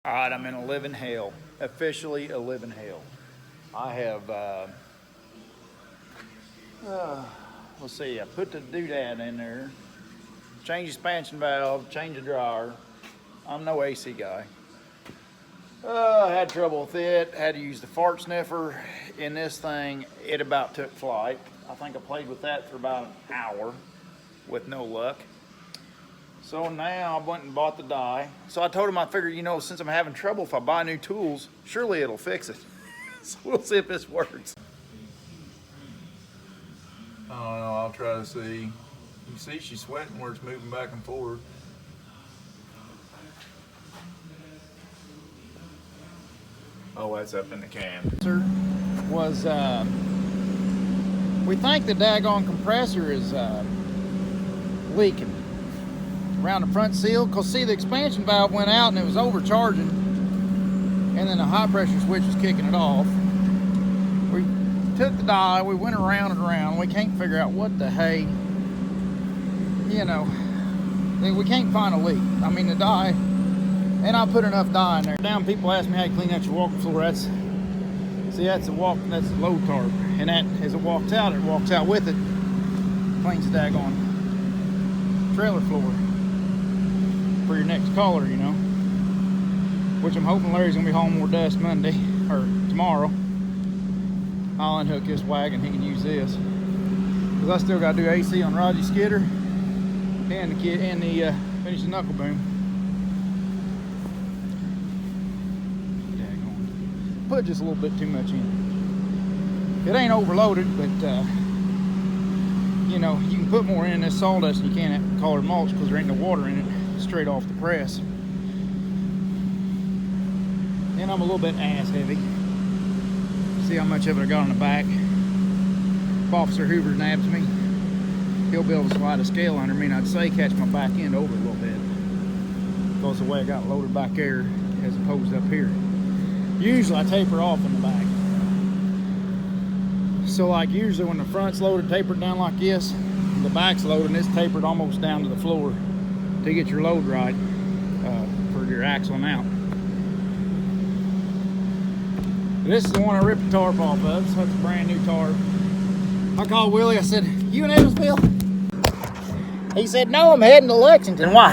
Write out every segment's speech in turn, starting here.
All right, I'm in a living hell. Officially a living hell. I have, let's see, I put the doodad in there, change the expansion valve, change the dryer. I'm no AC guy. I had trouble with it, had to use the fart sniffer in this thing. It about took flight. I think I played with that for about an hour with no luck. So now I went and bought the dye. So I told him I figured, since I'm having trouble, if I buy new tools, surely it'll fix it. So we'll see if this works. I don't know, I'll try to see. You see she's sweating where it's moving back and forth. Oh, that's up in the can. Was we think the daggone compressor is leaking around the front seal, because see, the expansion valve went out and it was overcharging, and then the high pressure switch was kicking it off. We took the dye, we went around and around, we can't figure out what the hey, we can't find a leak. I mean, the dye, and I put enough dye in there. Down, people ask me how you clean out your walking floor. That's the load tarp, and that, as it walks out with it, cleans the daggone trailer floor for your next caller, which I'm hoping Larry's gonna be hauling more dust Monday or tomorrow. I'll unhook this wagon, he can use this, because I still gotta do AC on Roger Skidder and the finish the knuckle boom. Put just a little bit too much in. It ain't overloaded, but you can put more in this sawdust than you can at colored mulch, because there ain't no water in it straight off the press. And I'm a little bit ass heavy. See how much of it I got on the back. If Officer Hoover nabs me, he'll be able to slide a scale under me, and I'd say catch my back end over a little bit, because the way I got loaded back there as opposed to up here. Usually I taper off in the back. So like usually when the front's loaded, tapered down like this, the back's loaded and it's tapered almost down to the floor to get your load right for your axle and out. This is the one I ripped the tarp off of, so it's a brand new tarp. I called Willie, I said, "You in Evansville?" He said, "No, I'm heading to Lexington." "Why?"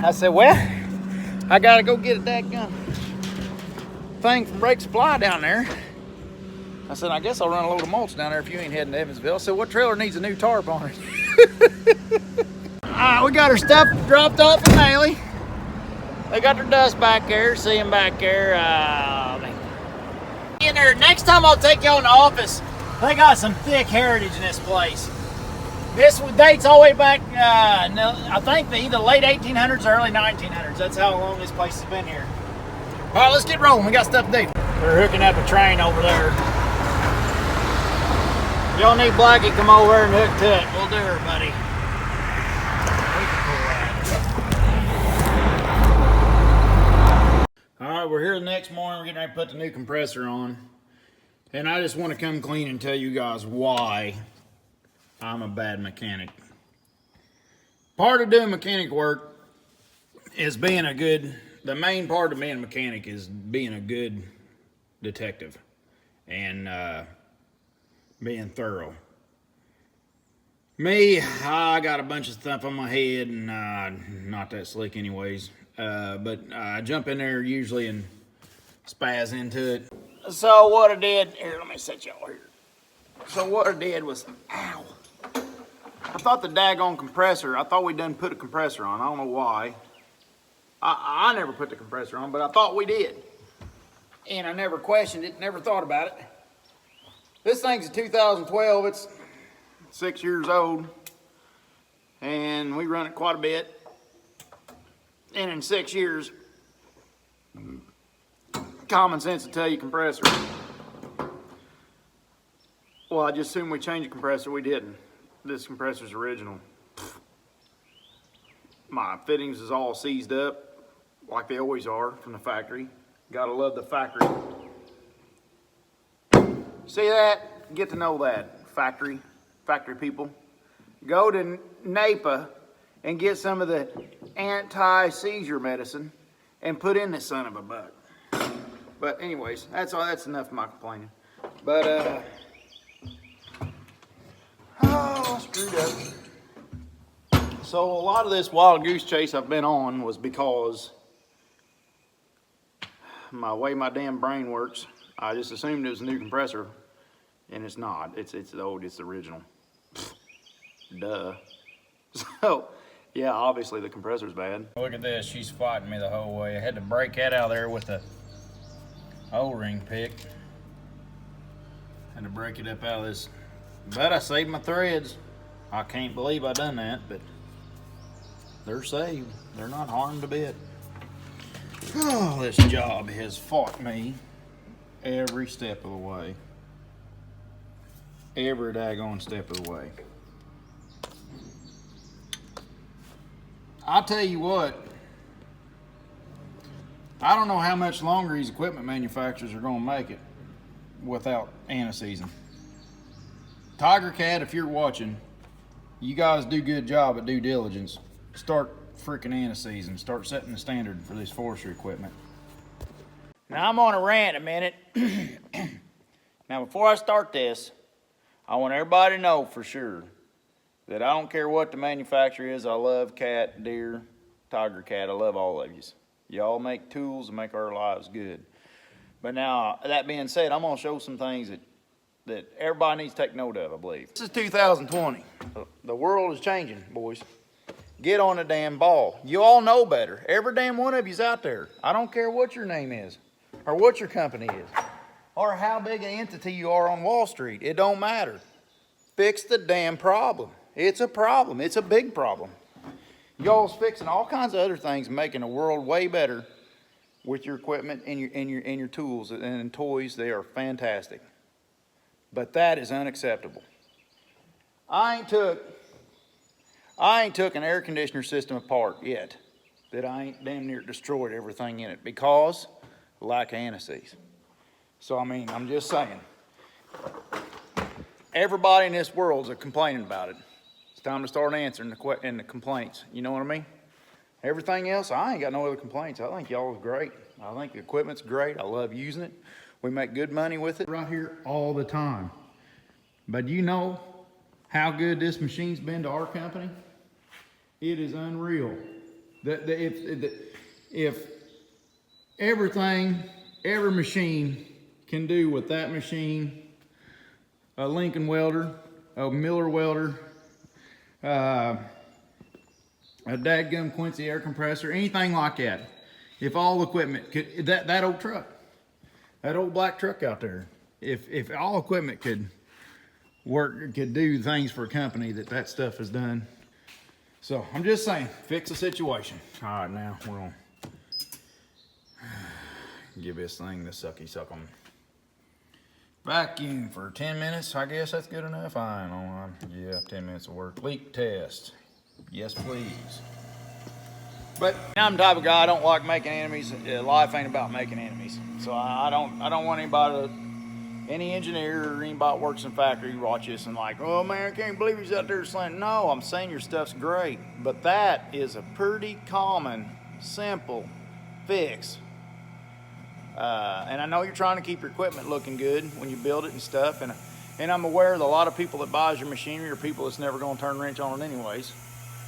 I said, "Well, I gotta go get a dadgum thing from Brake Supply down there." I said, "I guess I'll run a load of mulch down there if you ain't heading to Evansville." I said, "What trailer needs a new tarp on it?" Alright, we got our stuff dropped off in Haley. They got their dust back there, see them back there. In there, next time I'll take you in the office. They got some thick heritage in this place. This dates all the way back, I think either late 1800s or early 1900s. That's how long this place has been here. Alright, let's get rolling. We got stuff to do. They're hooking up a train over there. If y'all need Blackie, come over and hook to it. We'll do her, buddy. We can pull that. Alright, we're here the next morning. We're getting ready to put the new compressor on. And I just want to come clean and tell you guys why I'm a bad mechanic. Part of doing mechanic work is the main part of being a mechanic is being a good detective and being thorough. Me, I got a bunch of stuff on my head and not that slick anyways. But I jump in there usually and spaz into it. So what I did, here, let me set y'all here. So what I did was, ow. I thought the daggone compressor, I thought we done put a compressor on. I don't know why. I never put the compressor on, but I thought we did. And I never questioned it, never thought about it. This thing's a 2012, it's 6 years old. And we run it quite a bit. And in 6 years, common sense will tell you compressor. Well, I just assumed we changed the compressor, we didn't. This compressor's original. My fittings is all seized up, like they always are from the factory. Gotta love the factory. See that? Get to know that, factory people. Go to NAPA and get some of the anti-seizure medicine and put in this son of a buck. But anyways, that's all. That's enough of my complaining. But oh, screwed up. So a lot of this wild goose chase I've been on was because my way my damn brain works, I just assumed it was a new compressor, and it's not. It's old. It's the original. Duh. So, yeah, obviously the compressor's bad. Look at this. She's fighting me the whole way. I had to break that out of there with a O-ring pick. Had to break it up out of this. But I saved my threads. I can't believe I done that, but they're saved. They're not harmed a bit. Oh, this job has fought me every step of the way. Every daggone step of the way. I'll tell you what, I don't know how much longer these equipment manufacturers are going to make it without anti-season. Tiger Cat, if you're watching, you guys do a good job at due diligence. Start freaking anti-season. Start setting the standard for this forestry equipment. Now I'm on a rant a minute. Now before I start this, I want everybody to know for sure that I don't care what the manufacturer is. I love Cat, Deere, Tiger Cat. I love all of you. Y'all make tools and make our lives good. But now, that being said, I'm going to show some things that everybody needs to take note of, I believe. This is 2020. The world is changing, boys. Get on the damn ball. You all know better. Every damn one of you's out there. I don't care what your name is or what your company is or how big an entity you are on Wall Street. It don't matter. Fix the damn problem. It's a problem. It's a big problem. Y'all's fixing all kinds of other things, making the world way better with your equipment and your tools and toys. They are fantastic. But that is unacceptable. I ain't took an air conditioner system apart yet that I ain't damn near destroyed everything in it because of lack of anti-seize. So I mean, I'm just saying. Everybody in this world's complaining about it. It's time to start answering the complaints. You know what I mean? Everything else, I ain't got no other complaints. I think y'all is great. I think the equipment's great. I love using it. We make good money with it right here all the time. But you know how good this machine's been to our company? It is unreal. If everything, every machine can do what that machine, a Lincoln welder, a Miller welder, a dadgum Quincy air compressor, anything like that. If all equipment could, that old truck, that old black truck out there, if all equipment could do things for a company that stuff has done. So I'm just saying, fix the situation. All right, now we're gonna give this thing the sucky suck on. Vacuum for 10 minutes. I guess that's good enough. I don't know. Yeah, 10 minutes of work. Leak test. Yes, please. But I'm the type of guy, I don't like making enemies. Life ain't about making enemies. So I don't want anybody, any engineer or anybody that works in a factory watch this and like, oh man, I can't believe he's out there slanting. No, I'm saying your stuff's great. But that is a pretty common, simple fix. And I know you're trying to keep your equipment looking good when you build it and stuff. And I'm aware that a lot of people that buys your machinery are people that's never going to turn a wrench on it anyways.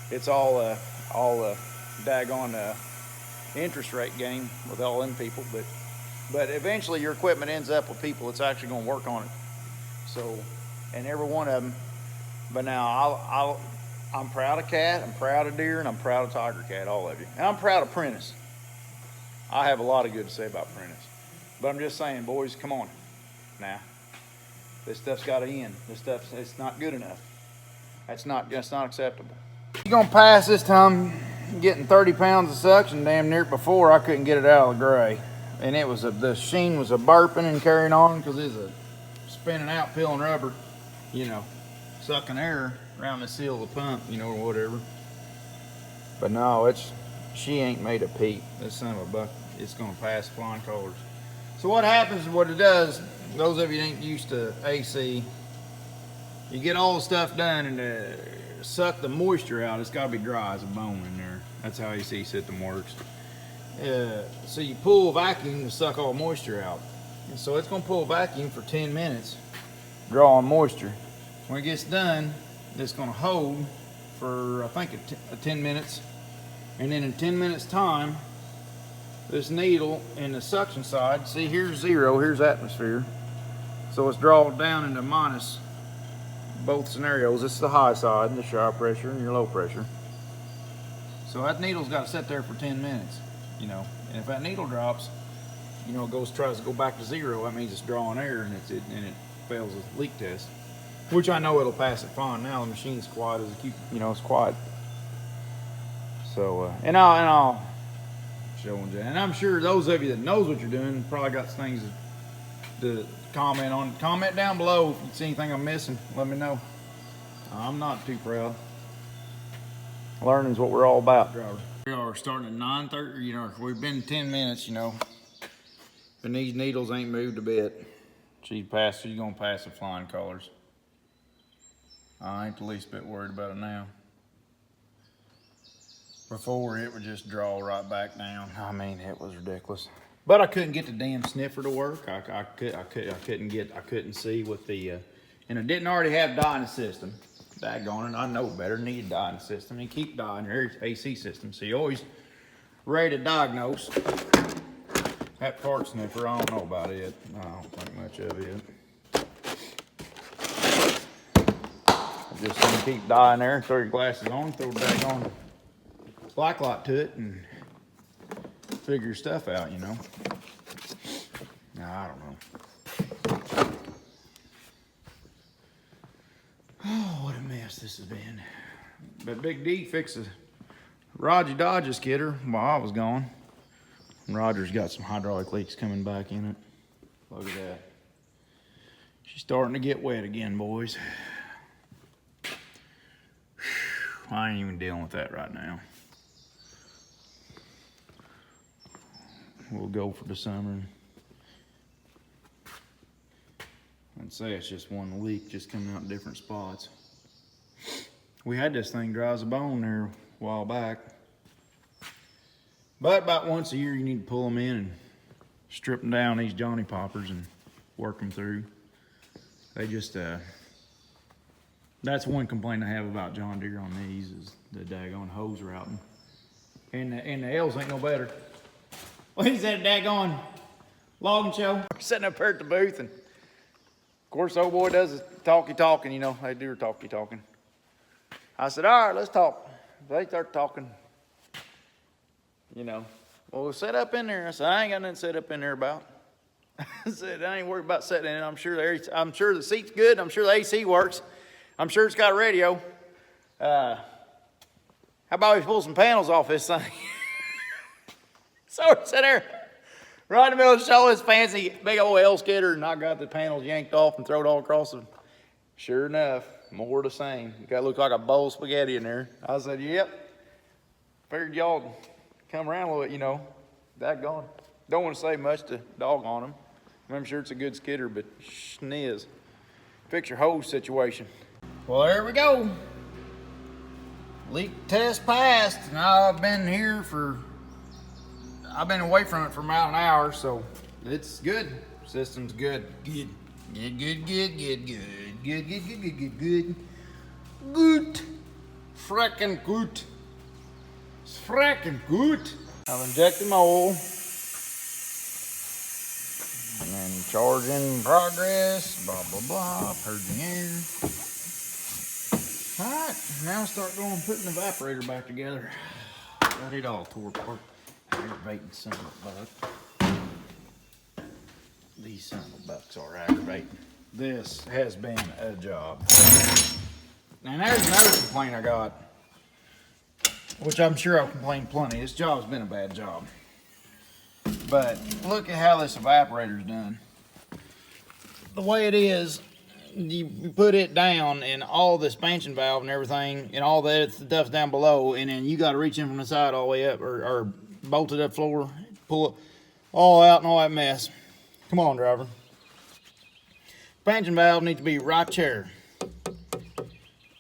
It's all daggone interest rate game with all them people. But eventually your equipment ends up with people that's actually going to work on it. So, and every one of them. But now I'm proud of Cat, I'm proud of Deere, and I'm proud of Tiger Cat, all of you. And I'm proud of Prentice. I have a lot of good to say about Prentice. But I'm just saying, boys, come on. Now, this stuff's got to end. It's not good enough. That's not acceptable. You're going to pass this time getting 30 pounds of suction damn near. Before I couldn't get it out of the gray. And the sheen was a burping and carrying on because it's a spinning out, peeling rubber, you know, sucking air around the seal of the pump, you know, or whatever. But no, she ain't made a peep. This son of a buck, it's gonna pass flying colors. So what happens, what it does, those of you that ain't used to AC, you get all the stuff done and suck the moisture out. It's gotta be dry as a bone in there. That's how AC system works. So you pull vacuum to suck all moisture out. And so it's gonna pull vacuum for 10 minutes, drawing moisture. When it gets done, it's gonna hold for, I think, 10 minutes. And then in 10 minutes time, this needle in the suction side, see here's 0, here's atmosphere. So it's drawn down into minus both scenarios. This is the high side, this is your high pressure and your low pressure. So that needle's got to sit there for 10 minutes, you know. And if that needle drops, you know, it tries to go back to 0, that means it's drawing air and it fails a leak test. Which I know it'll pass it fine now. The machine's quiet as a cute, you know, it's quiet. So, and I'll show you. And I'm sure those of you that knows what you're doing probably got things to comment on. Comment down below if you see anything I'm missing. Let me know. I'm not too proud. Learning's what we're all about. We are starting at 9:30. You know, we've been 10 minutes. You know, and these needles ain't moved a bit. She's gonna pass the flying colors. I ain't the least bit worried about it now. Before, it would just draw right back down. I mean, it was ridiculous. But I couldn't get the damn sniffer to work. I couldn't see with the, and I didn't already have dye in the system. Daggone it, I know better. Need dye in the system. And keep dye in your AC system. So you always ready to diagnose. That part sniffer, I don't know about it. I don't think much of it. Just gonna keep dye in there, throw your glasses on, throw a daggone black light to it, and figure your stuff out, you know. I don't know. Oh, what a mess this has been. But Big D fixed the Roger Dodger skidder while I was gone. And Roger's got some hydraulic leaks coming back in it. Look at that. She's starting to get wet again, boys. I ain't even dealing with that right now. We'll go for the summer. I'd say it's just one leak just coming out in different spots. We had this thing dry as a bone there a while back. But about once a year you need to pull them in and strip them down, these Johnny Poppers, and work them through. They just, that's one complaint I have about John Deere on these is the daggone hose routing. And the L's ain't no better. Well, he's at a daggone logging show. We're sitting up here at the booth, and of course old boy does his talking, you know. They do talking. I said, all right, let's talk. They start talking, you know. Well, we'll set up in there. I said, I ain't got nothing set up in there about. I said, I ain't worried about setting in it. I'm sure the seat's good. I'm sure the AC works. I'm sure it's got a radio. How about we pull some panels off this thing? So we sat there right in the middle of the show, this fancy big old L skidder, and I got the panels yanked off and thrown all across them. Sure enough, more of the same. You gotta look like a bowl of spaghetti in there. I said, yep. Figured y'all come around a little bit, you know. Daggone. Don't want to say much to dog on them. I'm sure it's a good skidder, but schniz. Fix your hose situation. Well, there we go. Leak test passed. Now I've been away from it for about an hour, so it's good. System's good. Good. Good. Frickin' good. It's frickin' good. I've injected my oil. And then charging progress. Blah, blah, blah. Purging air. Alright, now start going and putting the evaporator back together. Got it all tore apart. Aggravating son of a buck. These son of a bucks are aggravating. This has been a job. And there's another complaint I got, which I'm sure I've complained plenty. This job's been a bad job. But look at how this evaporator's done. The way it is, you put it down and all the expansion valve and everything and all that stuff's down below, and then you got to reach in from the side all the way up or bolted up floor, pull it all out and all that mess. Come on, driver. Expansion valve needs to be right there.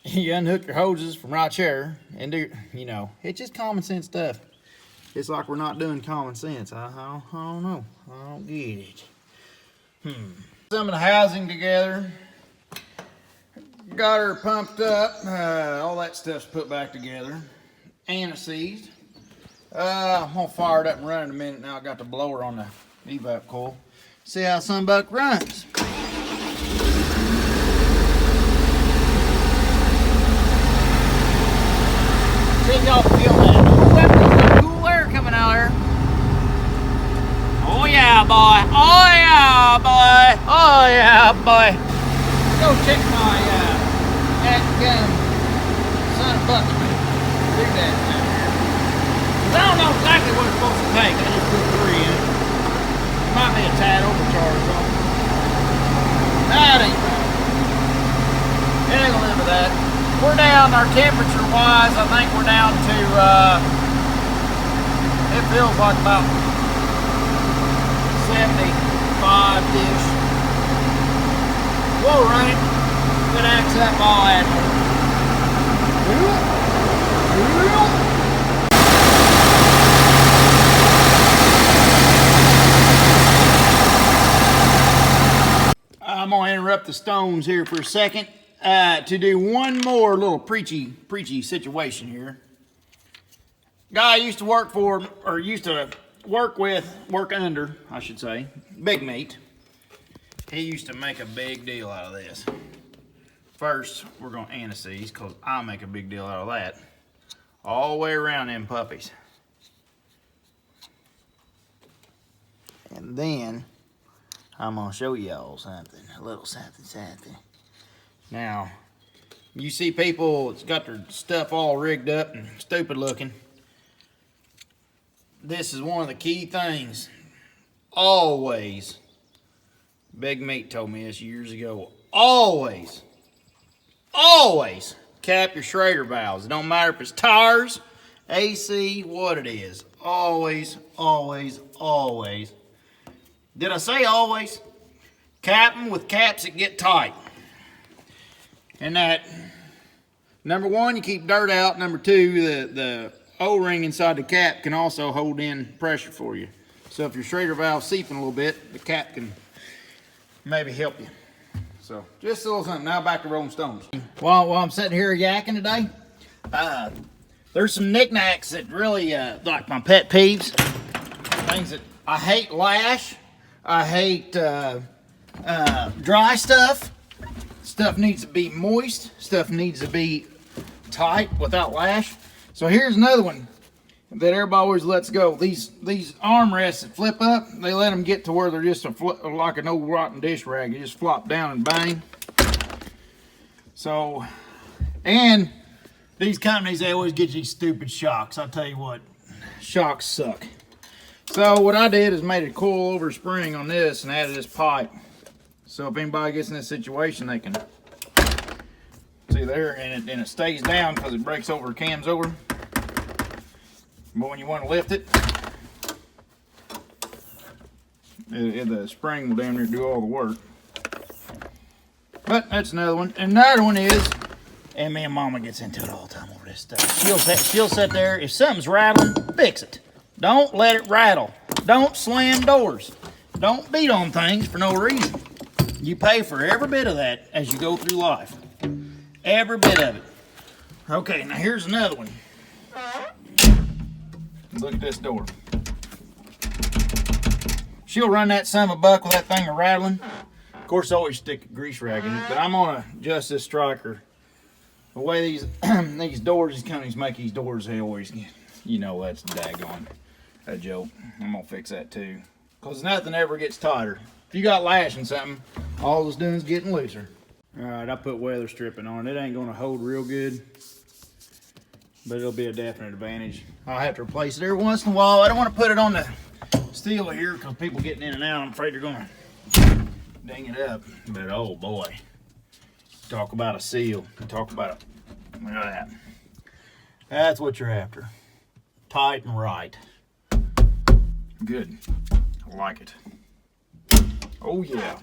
You unhook your hoses from right there and do, you know, it's just common sense stuff. It's like we're not doing common sense. I don't know. I don't get it. Some of the housing together. Got her pumped up. All that stuff's put back together. Anti-seized. I'm gonna fire it up and run in a minute now. I got the blower on the evap coil. See how Sunbuck runs. See if y'all feel that cool air coming out there. Oh yeah, boy. Oh yeah, boy. Oh yeah, boy. Go check my son of bucket. Do that down here. I don't know exactly what it's supposed to take. I just put 3 in it. Might be a tad overcharged though. That ain't bad. It ain't gonna live with that. We're down, our temperature wise, I think we're down to, it feels like about 75-ish. We'll run it. Good axe that ball at me. I'm gonna interrupt the stones here for a second to do one more little preachy situation here. Guy I used to work for, or used to work under, I should say, Big Meat. He used to make a big deal out of this. First, we're gonna anti-seize, because I'll make a big deal out of that. All the way around them puppies. And then, I'm gonna show y'all something, a little something. Now, you see people that's got their stuff all rigged up and stupid looking. This is one of the key things. Always, Big Meat told me this years ago, always cap your Schrader valves. It don't matter if it's tires, AC, what it is. Always. Did I say always? Cap them with caps that get tight. And that, number 1, you keep dirt out. Number 2, the O-ring inside the cap can also hold in pressure for you. So if your Schrader valve's seeping a little bit, the cap can maybe help you. So just a little something. Now back to Rolling Stones. While I'm sitting here yakking today, there's some knickknacks that really like my pet peeves. Things that I hate: lash. I hate dry stuff. Stuff needs to be moist. Stuff needs to be tight without lash. So here's another one that everybody always lets go. These armrests that flip up, they let them get to where they're just like an old rotten dish rag. You just flop down and bang. So, and these companies, they always get these stupid shocks. I'll tell you what, shocks suck. So what I did is made a coil-over spring on this and added this pipe. So if anybody gets in this situation, they can see there, and it stays down because it breaks over, cams over. But when you want to lift it, the spring will damn near do all the work. But that's another one. And another one is, and me and Mama gets into it all the time over this stuff. She'll sit there, if something's rattling, fix it. Don't let it rattle. Don't slam doors. Don't beat on things for no reason. You pay for every bit of that as you go through life. Every bit of it. Okay, now here's another one. Look at this door. She'll run that son of a buck with that thing a rattling. Of course, I always stick a grease rag in it, but I'm gonna adjust this striker. The way these these doors, these companies make these doors, they always get, you know, that's daggone a joke. I'm gonna fix that too, cause nothing ever gets tighter. If you got lashing something, all it's doing is getting looser. All right, I put weather stripping on it. It ain't gonna hold real good, but it'll be a definite advantage. I'll have to replace it every once in a while. I don't want to put it on the steel here because people getting in and out, I'm afraid they're gonna ding it up. But oh boy, talk about a seal. Talk about a, look at that. That's what you're after. Tight and right. Good. I like it. Oh yeah.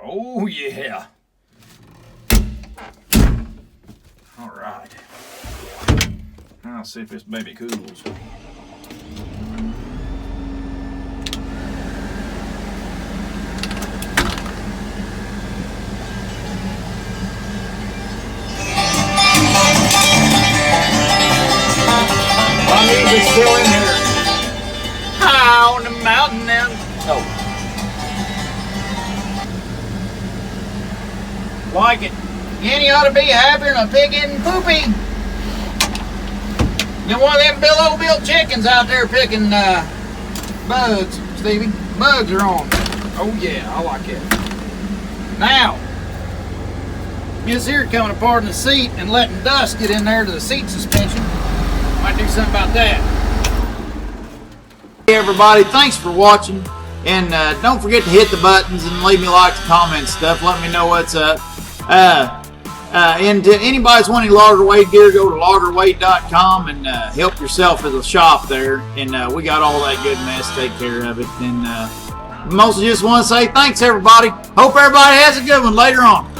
Oh yeah. All right. I'll see if this baby cools. on the mountain now. Oh. Like it. Kenny ought to be happier than a pig in poopy. Then one of them Bill chickens out there picking bugs, Stevie. Bugs are on. Oh yeah, I like it. Now, this here coming apart in the seat and letting dust get in there to the seat suspension. Might do something about that. Hey everybody, thanks for watching. And don't forget to hit the buttons and leave me likes, comments, stuff. Let me know what's up. And to anybody's wanting Logger Wade gear, go to loggerwade.com and help yourself at the shop there. And we got all that good mess. Take care of it. And mostly just want to say thanks, everybody. Hope everybody has a good one later on.